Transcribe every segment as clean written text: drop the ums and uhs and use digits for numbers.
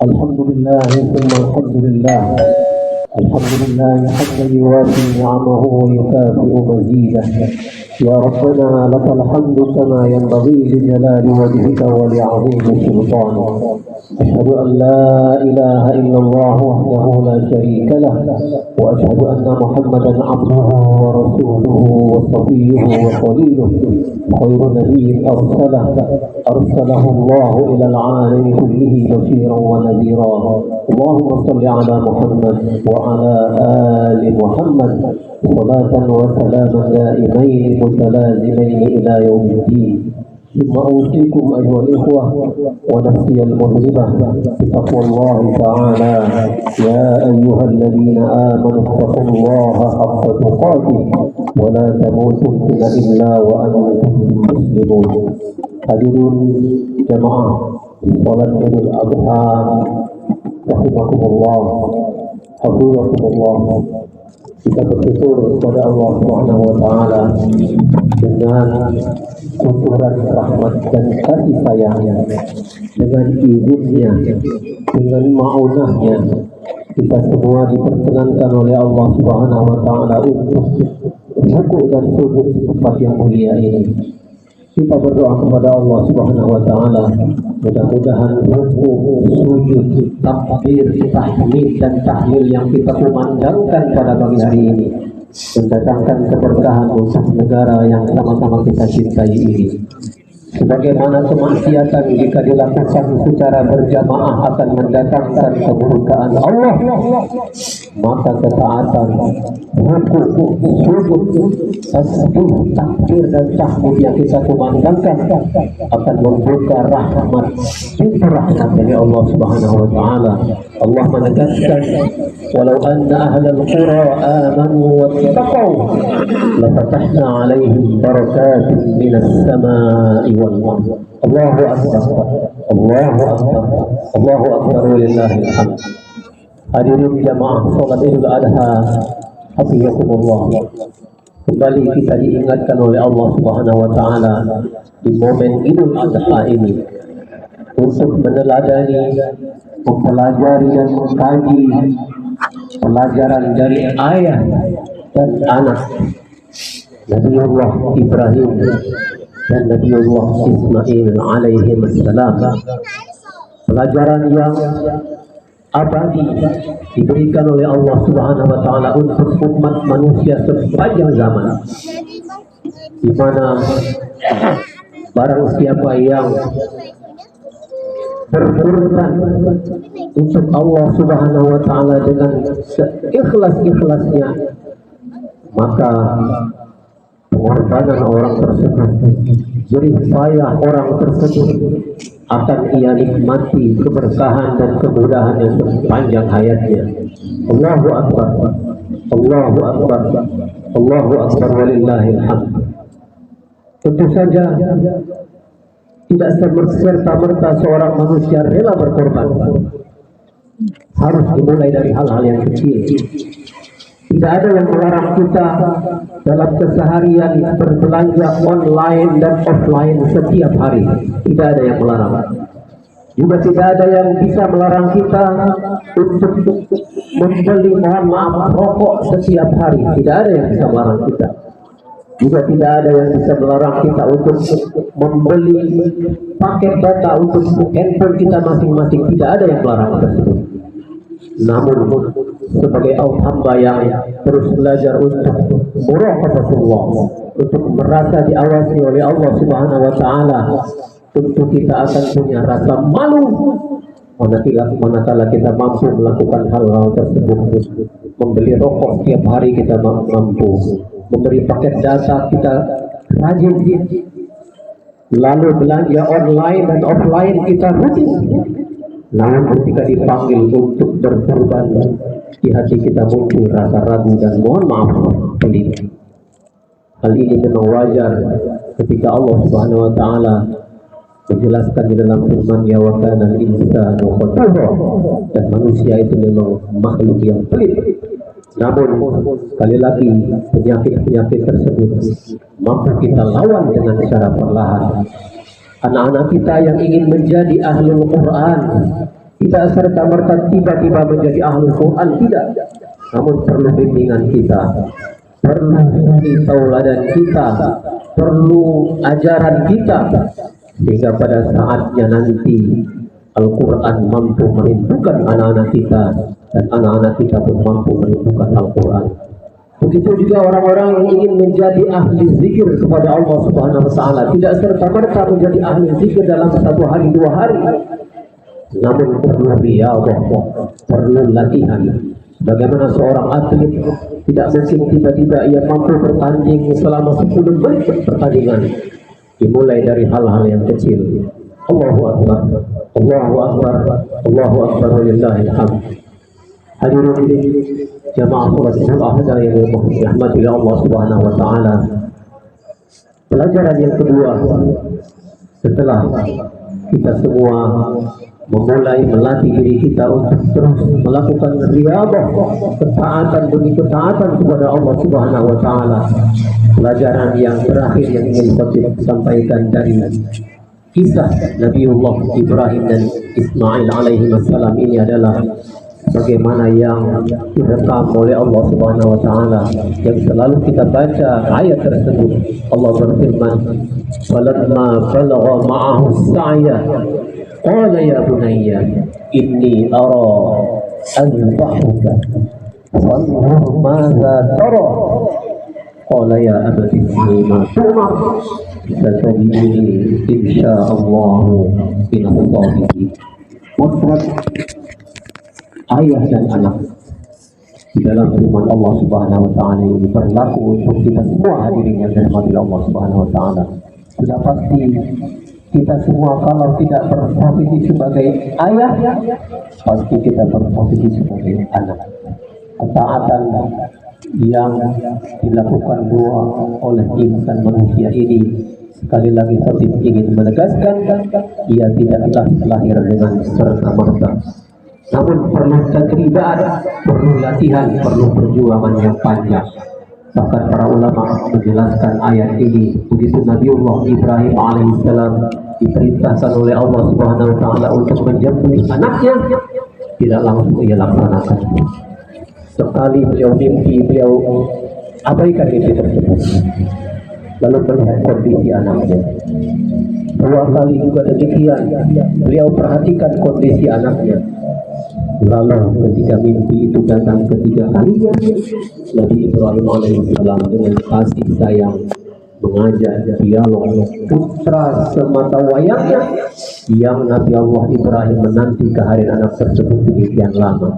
الحمد لله ثم الحمد لله. الحمد لله حتى يوافي نعمه ويكافئ مزيده. يا ربنا لك الحمد كما ينبغي لجلال وجهك ولعظيم سلطانك. أشهد أن لا إله إلا الله وحده لا شريك له، وأشهد أن محمدا عبده ورسوله وصفيه وخليله، خير نبي أرسله الله إلى العالم كله بشيرا ونذيرا. اللهم صل على محمد وعلى آل محمد صلاة وسلاما دائمين متلازمين إلى يوم الدين. ثم أوصيكم أيها الإخوة ونفسي المذنبة بتقوى الله تعالى. يا أيها الذين آمنوا اتقوا الله حق تقاته ولا تموتن إلا وأنتم مسلمون. Hadirin jamaah salat Idul Adha rahimakumullah, hafizakumullah. Kita bersyukur kepada Allah Subhanahu wa taala dengan syukuran rahmat dan kasih sayangnya, dengan izinnya, dengan ma'unahnya, kita semua diperkenankan oleh Allah Subhanahu wa taala untuk rukuk dan sujud di tempat yang mulia ini. Kita berdoa kepada Allah Subhanahu wa taala, mudah-mudahan rukuk, sujud, takbir, tahmid dan tahlil yang kita kumandangkan pada pagi hari ini mendatangkan keberkahan untuk negara yang sama-sama kita cintai ini. Sebagaimana kemaksiatan jika dilakukan secara berjamaah akan mendatangkan kemurkaan Allah, maka ketaatan, rukuk, sujud, tasbih, takbir dan tahmid yang kita kumandangkan akan membuka rahmat, pintu rahmat dari Allah Subhanahu wa taala. Allah menegaskan, walau anna ahlal qura amanu wattaqau lafatahna 'alaihim barakatin minas samaa'i wal ardh. Allahu akbar, Allahu akbar, Allahu akbar, walillahil hamd. Hadirin jamaah salat Idul Adha hafizakumullah. Kembali kita diingatkan oleh Allah Subhanahu wa taala di momen Idul Adha ini untuk meneladani, mempelajari dan mengkaji pelajaran dari ayah dan anak Nabiullah Ibrahim dan Nabiullah Ismail alaihi wassalam. Pelajaran yang abadi diberikan oleh Allah Subhanahu wa taala untuk umat manusia sepanjang zaman, di mana barang siapa yang berkorban untuk Allah Subhanahu wa taala dengan seikhlas-ikhlasnya, maka pengorbanan orang tersebut, jerih payah orang tersebut akan ia nikmati keberkahan dan kemudahannya sepanjang hayatnya. Allahu akbar, Allahu akbar, Allahu akbar, walillahil hamd. Tentu saja tidak serta-merta seorang manusia rela berkorban. Harus dimulai dari hal-hal yang kecil. Tidak ada yang melarang kita dalam keseharian berbelanja online dan offline setiap hari. Tidak ada yang melarang. Juga tidak ada yang bisa melarang kita untuk membeli, mohon maaf, rokok setiap hari. Tidak ada yang bisa melarang kita. Juga tidak ada yang bisa melarang kita untuk membeli paket data untuk handphone kita masing-masing. Tidak ada yang melarang tersebut. Namun sebagai hamba yang terus belajar untuk muraqabatullah, untuk merasa diawasi oleh Allah Subhanahu wa taala, tentu kita akan punya rasa malu manakala kita mampu melakukan hal-hal tersebut. Membeli rokok setiap hari kita mampu, memberi paket data kita rajin, lalu belanja online dan offline kita rutin. Namun ketika dipanggil untuk berkorban, di hati kita muncul rasa ragu dan mohon maaf pelit. Hal ini memang wajar ketika Allah Subhanahu wa taala menjelaskan di dalam firman-Nya, wa kana al-insanu qatura, dan manusia itu memang makhluk yang pelit. Namun sekali lagi penyakit-penyakit tersebut mampu kita lawan dengan cara perlahan. Anak-anak kita yang ingin menjadi ahlul Quran, tidak serta-merta tiba-tiba menjadi ahli Quran, tidak. Namun perlu bimbingan kita, perlu tauladan kita, perlu ajaran kita, sehingga pada saatnya nanti Al-Quran mampu merindukan anak-anak kita, dan anak-anak kita pun mampu merindukan Al-Quran. Begitu juga orang-orang yang ingin menjadi ahli zikir kepada Allah Subhanahu wa Ta'ala, tidak serta-merta menjadi ahli zikir dalam 1 hari 2 hari, namun perlu riyadhah, perlu latihan. Bagaimana seorang atlet tidak mungkin tiba-tiba ia mampu bertanding selama 10 menit pertandingan. Dimulai dari hal-hal yang kecil. Allahu Akbar, Allahu Akbar, Allahu Akbar, walillahil hamd. Hadirin jamaah salat Jumat yang dirahmati Allah Subhanahu wa Ta'ala. Pelajaran yang kedua, setelah kita semua memulai melatih diri kita untuk terus melakukan riyadhah, ketaatan demi ketaatan kepada Allah Subhanahu wa Ta'ala. Pelajaran yang terakhir yang ingin saya sampaikan dari kisah Nabiullah Ibrahim dan Ismail alaihi wassalam ini adalah bagaimana yang direkam oleh Allah Subhanahu wa Ta'ala, yang selalu kita baca ayat tersebut. Allah berfirman, "Falamma balagha ma'ahu as-sa'ya qala ya bunayya inni ara adbahuka fanzur madza tara qala ya abati inni ma tu'mar satajiduni insyaallah minal sabirin." Potret ayah dan anak di dalam firman Allah Subhanahu wa Ta'ala ini berlaku untuk kita semua hadirin yang dirahmati Allah Subhanahu wa Ta'ala. Sudah pasti kita semua kalau tidak berposisi sebagai ayah, pasti kita berposisi sebagai anak. Ketaatan yang dilakukan dua oleh insan manusia ini, sekali lagi saya ingin menegaskan, ia tidaklah lahir dengan serta-merta. Namun perlu tajribat, perlu latihan, perlu perjuangan yang panjang. Bahkan para ulama menjelaskan ayat ini, begitu Nabiullah Ibrahim alaihissalam diperintahkan oleh Allah Subhanahu wa Ta'ala untuk menjemput anaknya, tidak langsung ia laksanakan. Sekali beliau mimpi, beliau abaikan mimpi tersebut, lalu melihat kondisi anaknya. 2 kali juga demikian, beliau perhatikan kondisi anaknya. Lalu ketika mimpi itu datang ketiga kalinya, Nabi Ibrahim alaihissalam dengan kasih sayang mengajak dialog putra semata wayangnya yang Nabi Allah Ibrahim menanti kehadiran anak tersebut demikian lama.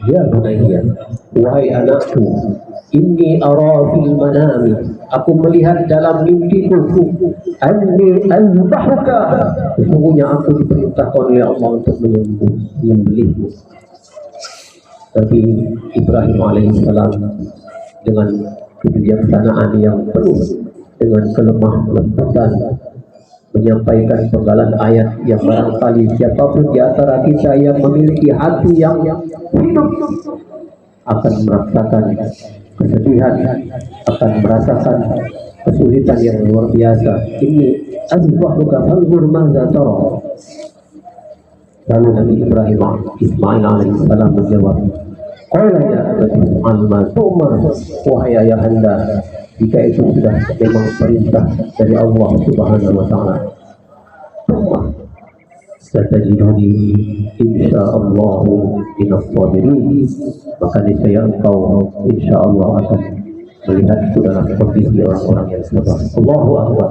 Ya bunayya, wahai anakku, inni ara fil manami, aku melihat dalam mimpiku, anni azbahuka, sesungguhnya aku diperintahkan oleh Allah untuk menyembelihmu. Tapi Ibrahim alaihissalam dengan kebijaksanaan yang penuh dengan kelemah lembutan menyampaikan penggalan ayat yang barangkali siapapun di antara kita yang memiliki hati yang hidup akan merasakan kesedihan, akan merasakan kesulitan yang luar biasa. Ini azbahuka fanzur madza tara. Lalu Nabi Ibrahim Ismail alaihissalam menjawab, qala ya abati if'al ma tu'mar, wahai ayahanda, jika itu sudah memang perintah dari Allah Subhanahu wa Ta'ala, satajiduni insyaallah minas sabirin, maka niscaya engkau insyaallah akan melihatku dalam kondisi orang-orang yang sabar. Allahu Akbar,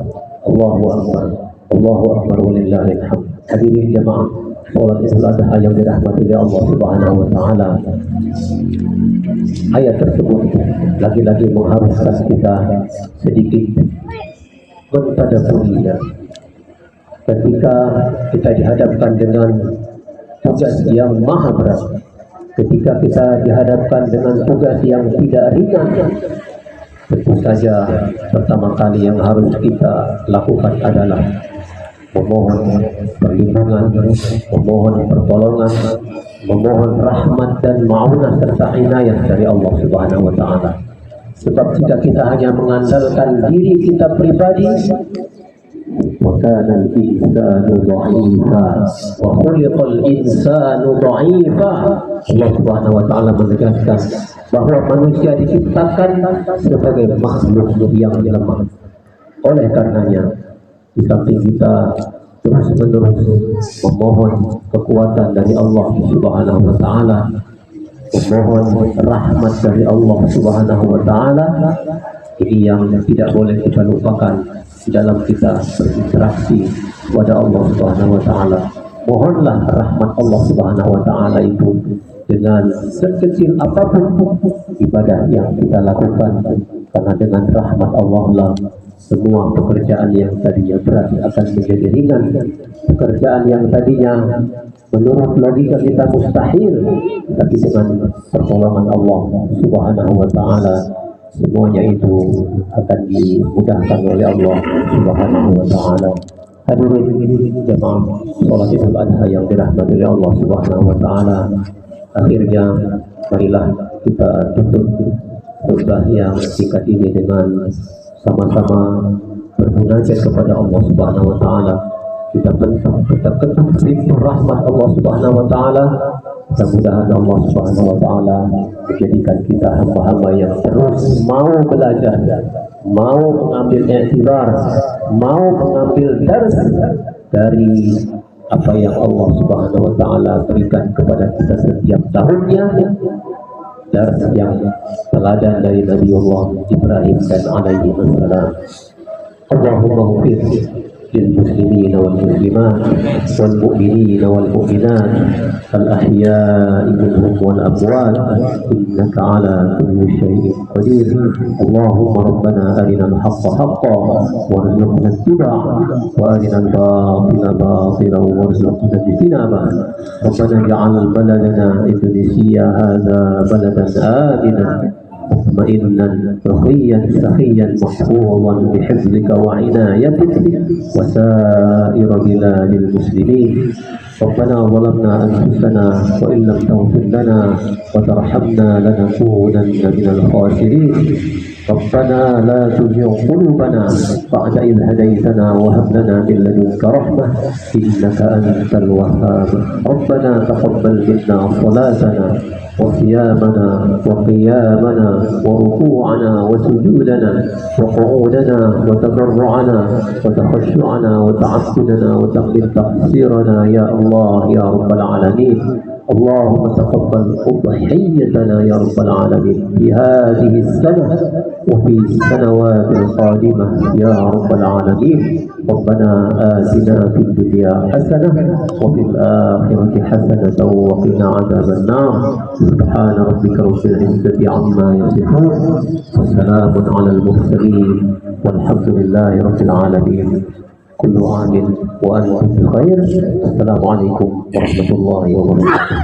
Allahu Akbar, Allahu Akbar, walillahil hamd. Hadirin jamaah salat Islam yang dirahmati oleh Allah Subhanahu wa Ta'ala, ayat tersebut lagi-lagi mengharuskan kita sedikit mentadabburinya. Ketika kita dihadapkan dengan tugas yang maha berat, ketika kita dihadapkan dengan tugas yang tidak ringan, tentu saja pertama kali yang harus kita lakukan adalah memohon perlindungan, memohon pertolongan, memohon rahmat dan ma'unah serta inayah dari Allah Subhanahu wa Ta'ala. Sebab jika kita hanya mengandalkan diri kita pribadi, وكان الإنسان ضعيفا وخلق الإنسان ضعيفا. Allah Subhanahu wa Ta'ala menegaskan bahwa manusia diciptakan sebagai makhluk yang lemah. Oleh karenanya, di samping kita terus-menerus memohon kekuatan dari Allah Subhanahu wa Ta'ala, memohon rahmat dari Allah Subhanahu wa Ta'ala, ini yang tidak boleh kita lupakan dalam kita berinteraksi kepada Allah Subhanahu wa Ta'ala. Mohonlah rahmat Allah Subhanahu wa Ta'ala itu dengan sekecil apapun ibadah yang kita lakukan, karena dengan rahmat Allah lah semua pekerjaan yang tadinya berat akan menjadi ringan. Pekerjaan yang tadinya menurut logika kita mustahil, tapi dengan pertolongan Allah Subhanahu wa Ta'ala semuanya itu akan dimudahkan oleh Allah Subhanahu wa Ta'ala. Hadirin jemaah salat Idul Adha yang dirahmati oleh Allah Subhanahu wa Ta'ala, akhirnya marilah kita tutup khutbah yang singkat ini dengan sama-sama bermunajat kepada Allah Subhanahu wa Ta'ala. Kita ketuk pintu rahmat Allah Subhanahu wa Ta'ala. Mudah-mudahan Allah Subhanahu wa Ta'ala menjadikan kita hamba-hamba yang terus mau belajar, mau mengambil i'tibar, mau mengambil dars dari apa yang Allah Subhanahu wa Ta'ala berikan kepada kita setiap tahunnya. Dars yang teladan dari Nabiullah Ibrahim dan alaihi wassalam. Allahumma ghfir للمسلمين والمسلمات والمؤمنين والمؤمنات الأحياء منهم والأموات إنك على كل شيء قدير. اللهم ربنا أرنا الحق حقا وارزقنا اتباعه وأرنا الباطل باطلا وارزقنا اجتنابه. ربنا اجعل بلدنا إندونيسيا هذا بلدا آمنا مطمئنا رخيا سخيا محفوظا بحفظك وعنايتك وسائر بلاد المسلمين. ربنا ظلمنا أنفسنا وإن لم تغفر لنا وترحمنا لنكونن من الخاسرين. ربنا لا تزغ قلوبنا بعد إذ هديتنا وهب لنا من لدنك رحمة إنك أنت الوهاب. ربنا تقبل منا صلاتنا وصيامنا وقيامنا وركوعنا وسجودنا وقعودنا وتضرعنا وتخشعنا وتعبدنا وتقبل تقصيرنا يا الله يا رب العالمين. اللهم تقبل أضحيتنا يا رب العالمين في هذه السنة وفي السنوات القادمة يا رب العالمين. ربنا آتنا في الدنيا حسنة وفي الآخرة حسنة وقنا عذاب النار. سبحان ربك رب العزة عما يصفون وسلام على المرسلين والحمد لله رب العالمين. كل عام وأنتم بخير. السلام عليكم ورحمة الله وبركاته.